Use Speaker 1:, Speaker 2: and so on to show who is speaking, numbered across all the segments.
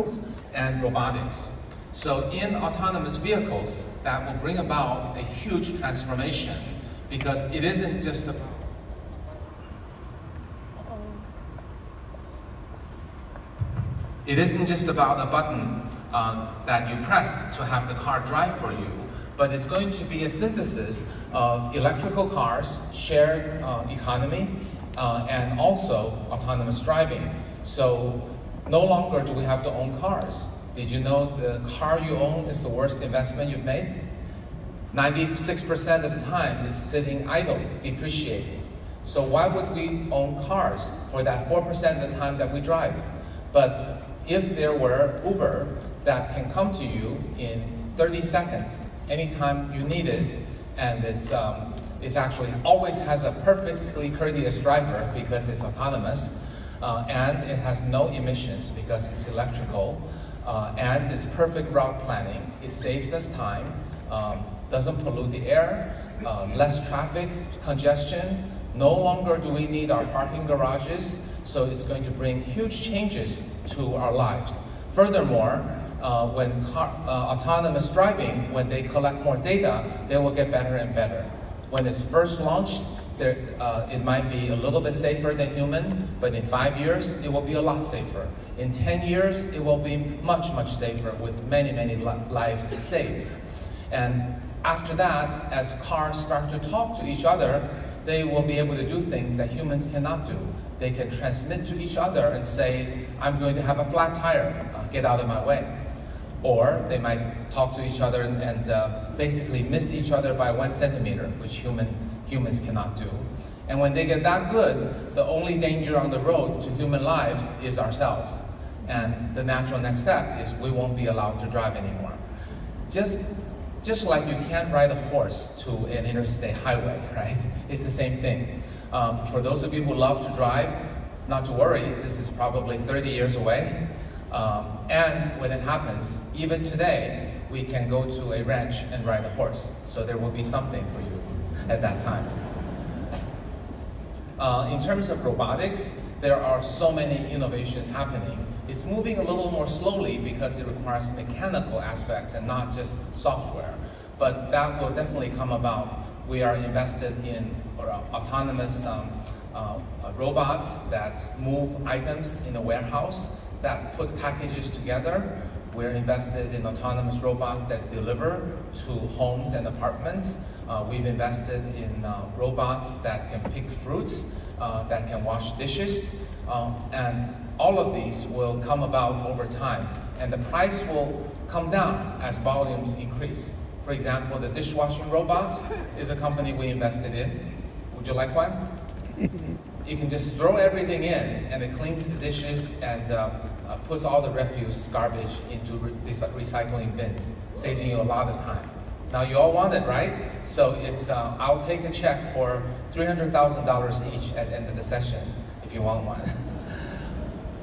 Speaker 1: vehicles and robotics. So in autonomous vehicles, that will bring about a huge transformation because it isn't just about a button that you press to have the car drive for you, but it's going to be a synthesis of electrical cars, shared economy, and also autonomous driving. So no longer do we have to own cars. Did you know the car you own is the worst investment you've made? 96% of the time it's sitting idle, depreciating. So why would we own cars for that 4% of the time that we drive? But if there were Uber that can come to you in 30 seconds, anytime you need it, and it's actually always has a perfectly courteous driver because it's autonomous, and it has no emissions because it's electrical, and it's perfect route planning. It saves us time, doesn't pollute the air, less traffic congestion. No longer do we need our parking garages, so it's going to bring huge changes to our lives. Furthermore, when autonomous driving, when they collect more data, they will get better and better. When it's first launched, it might be a little bit safer than human, but in 5 years, it will be a lot safer. In 10 years, it will be much, much safer with many, many lives saved. And after that, as cars start to talk to each other, they will be able to do things that humans cannot do. They can transmit to each other and say, I'm going to have a flat tire, get out of my way. Or they might talk to each other and basically miss each other by 1 centimeter, which humans cannot do. And when they get that good, the only danger on the road to human lives is ourselves. And the natural next step is we won't be allowed to drive anymore. Just like you can't ride a horse to an interstate highway, right? It's the same thing. For those of you who love to drive, not to worry, this is probably 30 years away. And when it happens, even today, we can go to a ranch and ride a horse. So there will be something for you at that time. In terms of robotics, there are so many innovations happening. It's moving a little more slowly because it requires mechanical aspects and not just software. But that will definitely come about. We are invested in autonomous robots that move items in a warehouse, that put packages together. We're invested in autonomous robots that deliver to homes and apartments. We've invested in robots that can pick fruits, that can wash dishes, and all of these will come about over time. And the price will come down as volumes increase. For example, the dishwashing robot is a company we invested in. Would you like one? You can just throw everything in and it cleans the dishes and puts all the refuse, garbage into recycling bins, saving you a lot of time. Now you all want it, right? So it's, I'll take a check for $300,000 each at the end of the session if you want one.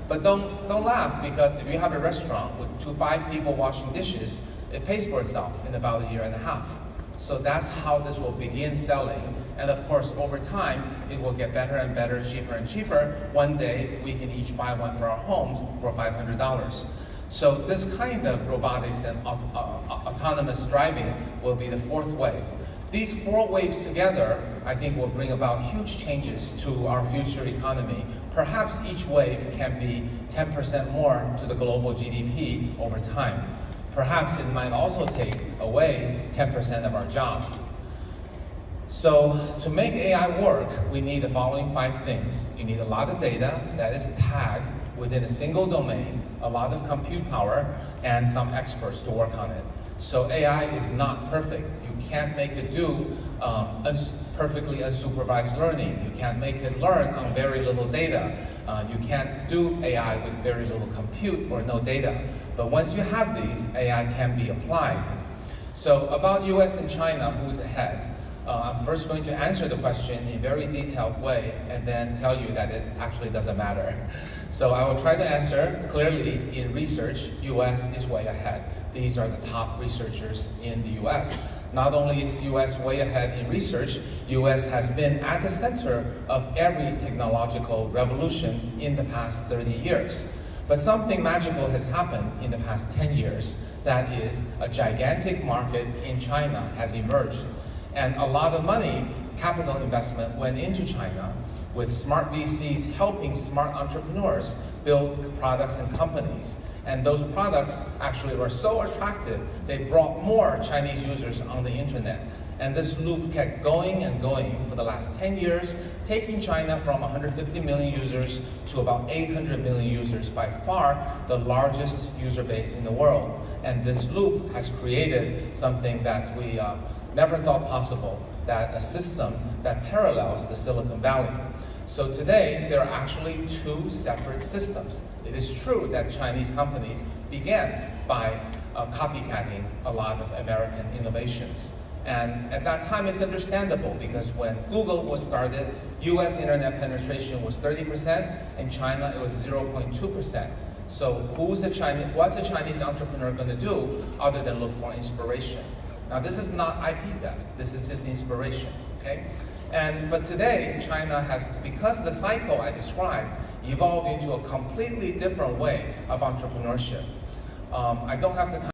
Speaker 1: But don't laugh, because if you have a restaurant with 5 people washing dishes, it pays for itself in about 1.5 years. So that's how this will begin selling. And of course, over time, it will get better and better, cheaper and cheaper. One day, we can each buy one for our homes for $500. So this kind of robotics and autonomous driving will be the 4th wave. These 4 waves together, I think, will bring about huge changes to our future economy. Perhaps each wave can be 10% more to the global GDP over time. Perhaps it might also take away 10% of our jobs. So to make AI work, we need the following 5 things. You need a lot of data that is tagged within a single domain, a lot of compute power, and some experts to work on it. So AI is not perfect. You can't make it do perfectly unsupervised learning. You can't make it learn on very little data. You can't do AI with very little compute or no data. But once you have these, AI can be applied. So about US and China, who's ahead? I'm first going to answer the question in a very detailed way and then tell you that it actually doesn't matter. So I will try to answer clearly. In research, US is way ahead. These are the top researchers in the US. Not only is US way ahead in research, US has been at the center of every technological revolution in the past 30 years. But something magical has happened in the past 10 years. That is, a gigantic market in China has emerged. And a lot of money, capital investment, went into China, with smart VCs helping smart entrepreneurs build products and companies. And those products actually were so attractive, they brought more Chinese users on the internet. And this loop kept going and going for the last 10 years, taking China from 150 million users to about 800 million users, by far the largest user base in the world. And this loop has created something that we never thought possible, that a system that parallels the Silicon Valley. So today, there are actually two separate systems. It is true that Chinese companies began by copycatting a lot of American innovations. And at that time, it's understandable, because when Google was started, US internet penetration was 30%, in China it was 0.2%. So what's a Chinese entrepreneur going to do other than look for inspiration? Now, this is not IP theft, this is just inspiration, okay? But today, China has, because the cycle I described, evolved into a completely different way of entrepreneurship. I don't have the time